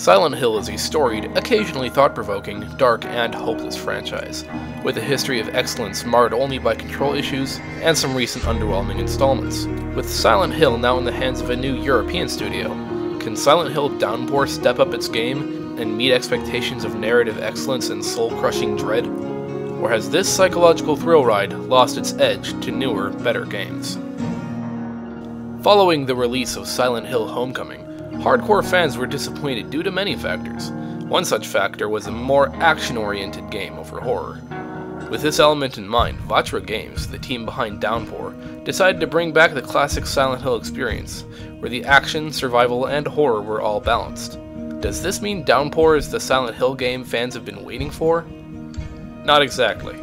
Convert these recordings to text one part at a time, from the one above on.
Silent Hill is a storied, occasionally thought-provoking, dark, and hopeless franchise, with a history of excellence marred only by control issues and some recent underwhelming installments. With Silent Hill now in the hands of a new European studio, can Silent Hill Downpour step up its game and meet expectations of narrative excellence and soul-crushing dread? Or has this psychological thrill ride lost its edge to newer, better games? Following the release of Silent Hill Homecoming, hardcore fans were disappointed due to many factors. One such factor was a more action-oriented game over horror. With this element in mind, Vatra Games, the team behind Downpour, decided to bring back the classic Silent Hill experience, where the action, survival, and horror were all balanced. Does this mean Downpour is the Silent Hill game fans have been waiting for? Not exactly.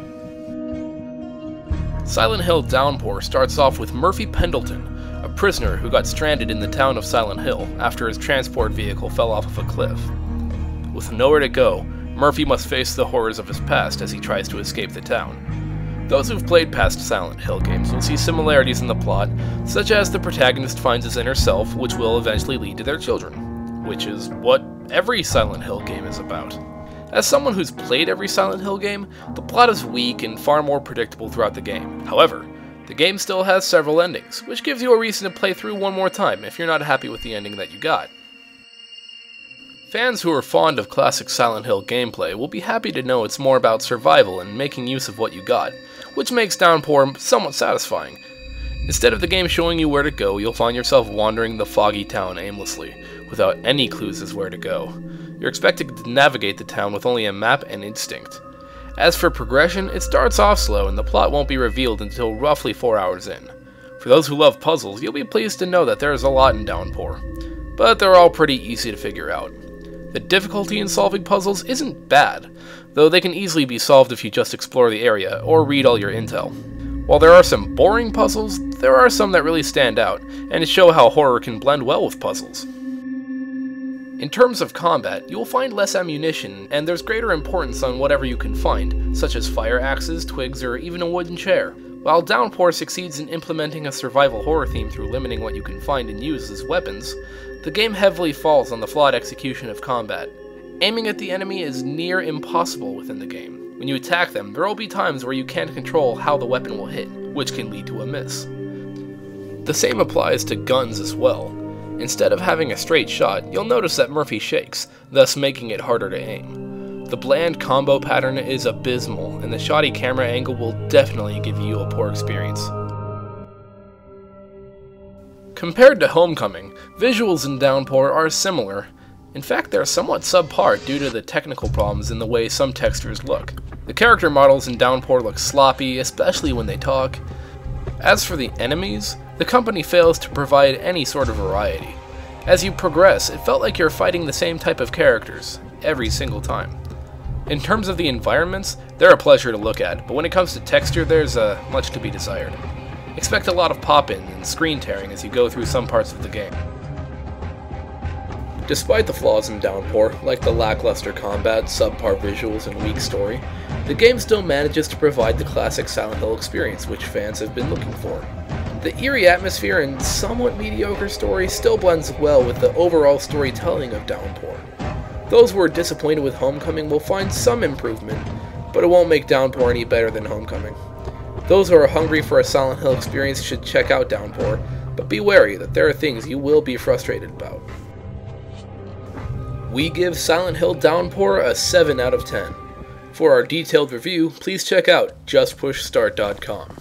Silent Hill Downpour starts off with Murphy Pendleton, a prisoner who got stranded in the town of Silent Hill after his transport vehicle fell off of a cliff. With nowhere to go, Murphy must face the horrors of his past as he tries to escape the town. Those who've played past Silent Hill games will see similarities in the plot, such as the protagonist finds his inner self, which will eventually lead to their children, which is what every Silent Hill game is about. As someone who's played every Silent Hill game, the plot is weak and far more predictable throughout the game. However, the game still has several endings, which gives you a reason to play through one more time if you're not happy with the ending that you got. Fans who are fond of classic Silent Hill gameplay will be happy to know it's more about survival and making use of what you got, which makes Downpour somewhat satisfying. Instead of the game showing you where to go, you'll find yourself wandering the foggy town aimlessly, without any clues as where to go. You're expected to navigate the town with only a map and instinct. As for progression, it starts off slow and the plot won't be revealed until roughly 4 hours in. For those who love puzzles, you'll be pleased to know that there is a lot in Downpour, but they're all pretty easy to figure out. The difficulty in solving puzzles isn't bad, though they can easily be solved if you just explore the area or read all your intel. While there are some boring puzzles, there are some that really stand out, and show how horror can blend well with puzzles. In terms of combat, you will find less ammunition, and there's greater importance on whatever you can find, such as fire axes, twigs, or even a wooden chair. While Downpour succeeds in implementing a survival horror theme through limiting what you can find and use as weapons, the game heavily falls on the flawed execution of combat. Aiming at the enemy is near impossible within the game. When you attack them, there will be times where you can't control how the weapon will hit, which can lead to a miss. The same applies to guns as well. Instead of having a straight shot, you'll notice that Murphy shakes, thus making it harder to aim. The bland combo pattern is abysmal, and the shoddy camera angle will definitely give you a poor experience. Compared to Homecoming, visuals in Downpour are similar. In fact, they're somewhat subpar due to the technical problems in the way some textures look. The character models in Downpour look sloppy, especially when they talk. As for the enemies, the company fails to provide any sort of variety. As you progress, it felt like you're fighting the same type of characters, every single time. In terms of the environments, they're a pleasure to look at, but when it comes to texture, there's much to be desired. Expect a lot of pop-in and screen tearing as you go through some parts of the game. Despite the flaws in Downpour, like the lackluster combat, subpar visuals, and weak story, the game still manages to provide the classic Silent Hill experience which fans have been looking for. The eerie atmosphere and somewhat mediocre story still blends well with the overall storytelling of Downpour. Those who are disappointed with Homecoming will find some improvement, but it won't make Downpour any better than Homecoming. Those who are hungry for a Silent Hill experience should check out Downpour, but be wary that there are things you will be frustrated about. We give Silent Hill Downpour a 7 out of 10. For our detailed review, please check out justpushstart.com.